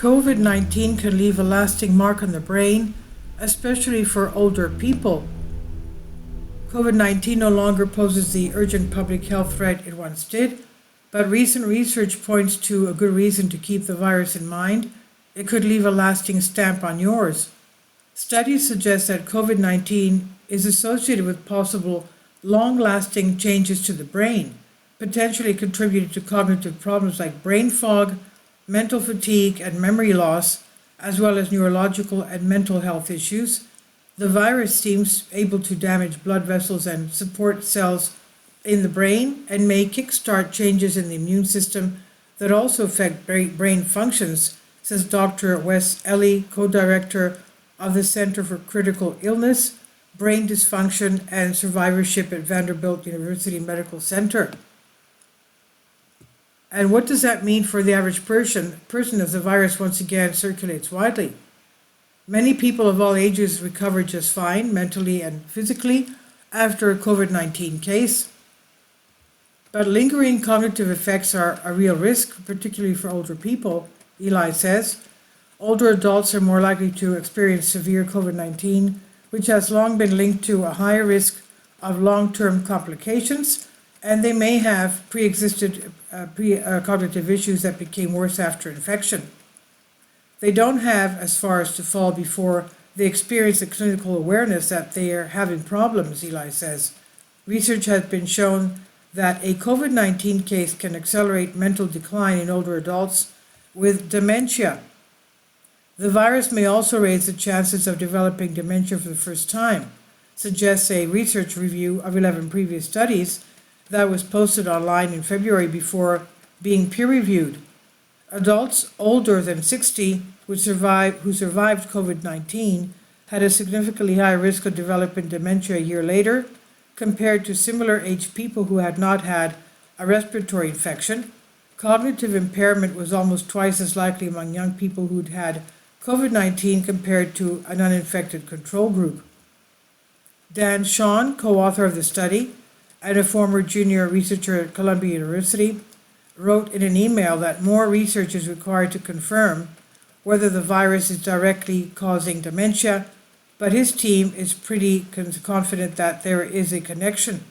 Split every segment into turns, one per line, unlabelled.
COVID-19 can leave a lasting mark on the brain, especially for older people. COVID-19 no longer poses the urgent public health threat it once did, but recent research points to a good reason to keep the virus in mind. It could leave a lasting stamp on yours. Studies suggest that COVID-19 is associated with possible long-lasting changes to the brain, potentially contributing to cognitive problems like brain fog, mental fatigue, and memory loss, as well as neurological and mental health issues. The virus seems able to damage blood vessels and support cells in the brain and may kickstart changes in the immune system that also affect brain functions, says Dr. Wes Ely, co-director of the Center for Critical Illness, Brain Dysfunction, and Survivorship at Vanderbilt University Medical Center. And what does that mean for the average person as the virus once again circulates widely? Many people of all ages recover just fine, mentally and physically, after a COVID-19 case. But lingering cognitive effects are a real risk, particularly for older people, Eli says. Older adults are more likely to experience severe COVID-19, which has long been linked to a higher risk of long-term complications, and they may have pre-existed cognitive issues that became worse after infection. They don't have as far as to fall before they experience the clinical awareness that they are having problems, Eli says. Research has been shown that a COVID-19 case can accelerate mental decline in older adults with dementia. The virus may also raise the chances of developing dementia for the first time, suggests a research review of 11 previous studies that was posted online in February before being peer-reviewed. Adults older than 60 who survived COVID-19 had a significantly higher risk of developing dementia a year later compared to similar aged people who had not had a respiratory infection. Cognitive impairment was almost twice as likely among young people who'd had COVID-19 compared to an uninfected control group. Dan Sean, co-author of the study and a former junior researcher at Columbia University, wrote in an email that more research is required to confirm whether the virus is directly causing dementia, but his team is pretty confident that there is a connection.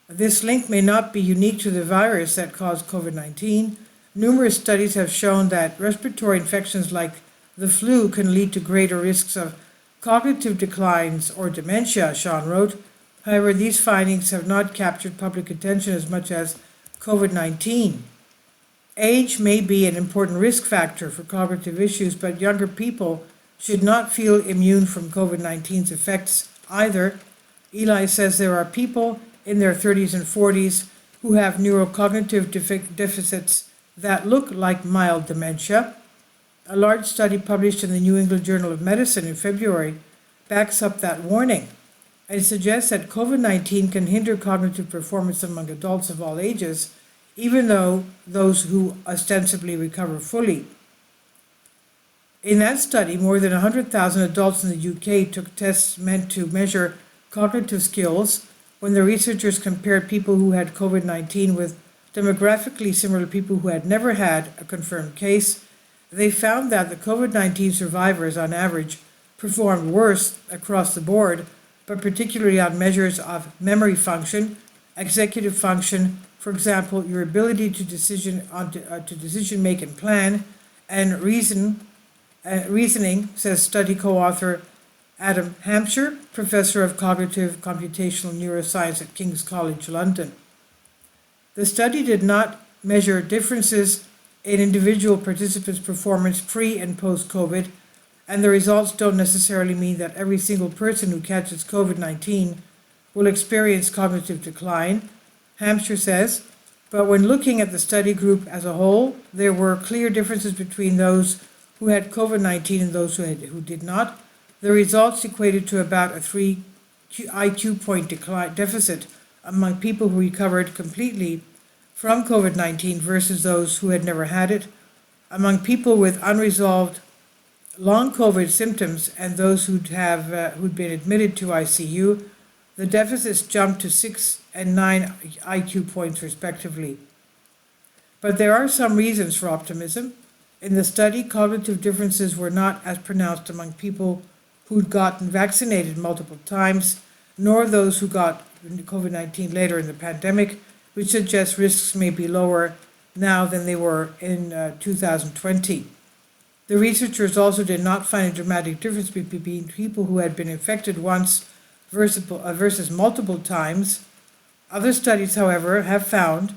This link may not be unique to the virus that caused COVID-19. Numerous studies have shown that respiratory infections like the flu can lead to greater risks of cognitive declines or dementia, Sean wrote. However, these findings have not captured public attention as much as COVID-19. Age may be an important risk factor for cognitive issues, but younger people should not feel immune from COVID-19's effects either. Eli says there are people in their 30s and 40s who have neurocognitive deficits that look like mild dementia. A large study published in the New England Journal of Medicine in February backs up that warning. It suggests that COVID-19 can hinder cognitive performance among adults of all ages, even though those who ostensibly recover fully. In that study, more than 100,000 adults in the UK took tests meant to measure cognitive skills when the researchers compared people who had COVID-19 with demographically similar people who had never had a confirmed case. They found that the COVID-19 survivors, on average, performed worse across the board, but particularly on measures of memory function, executive function, for example, your ability to decision make and plan, and reasoning, says study co-author Adam Hampshire, professor of cognitive computational neuroscience at King's College London. The study did not measure differences in individual participants' performance pre and post-COVID, and the results don't necessarily mean that every single person who catches COVID-19 will experience cognitive decline, Hampshire says, but when looking at the study group as a whole, there were clear differences between those who had COVID-19 and those who did not. The results equated to about a 3 IQ point deficit among people who recovered completely from COVID-19 versus those who had never had it. Among people with unresolved long COVID symptoms and those who'd been admitted to ICU, the deficits jumped to 6 and 9 IQ points respectively. But there are some reasons for optimism. In the study, cognitive differences were not as pronounced among people who'd gotten vaccinated multiple times, nor those who got COVID-19 later in the pandemic, which suggests risks may be lower now than they were in 2020. The researchers also did not find a dramatic difference between people who had been infected once versus multiple times. Other studies, however, have found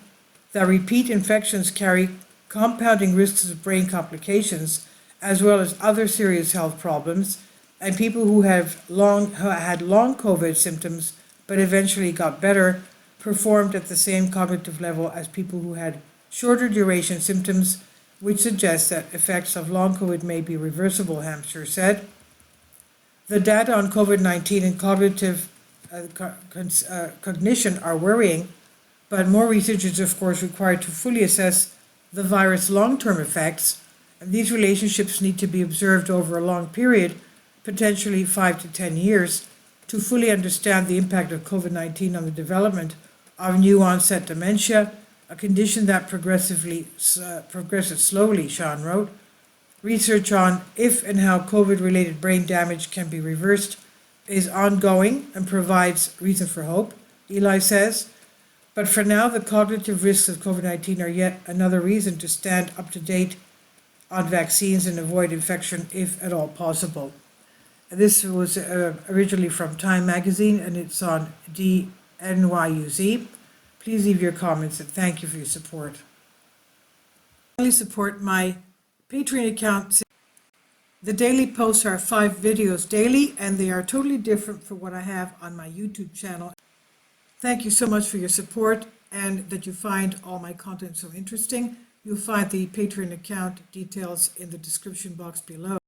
that repeat infections carry compounding risks of brain complications, as well as other serious health problems, and people who had long COVID symptoms but eventually got better performed at the same cognitive level as people who had shorter duration symptoms, which suggests that effects of long COVID may be reversible, Hampshire said. The data on COVID-19 and cognitive cognition are worrying, but more research is of course required to fully assess the virus' long-term effects, and these relationships need to be observed over a long period, potentially 5 to 10 years, to fully understand the impact of COVID-19 on the development of new-onset dementia, a condition that progresses slowly, Sean wrote. Research on if and how COVID-related brain damage can be reversed is ongoing and provides reason for hope, Eli says. But for now, the cognitive risks of COVID-19 are yet another reason to stand up to date on vaccines and avoid infection if at all possible. And this was originally from Time Magazine, and it's on DNYUZ. Please leave your comments, and thank you for your support. Please support my Patreon account. The daily posts are 5 videos daily, and they are totally different from what I have on my YouTube channel. Thank you so much for your support and that you find all my content so interesting. You'll find the Patreon account details in the description box below.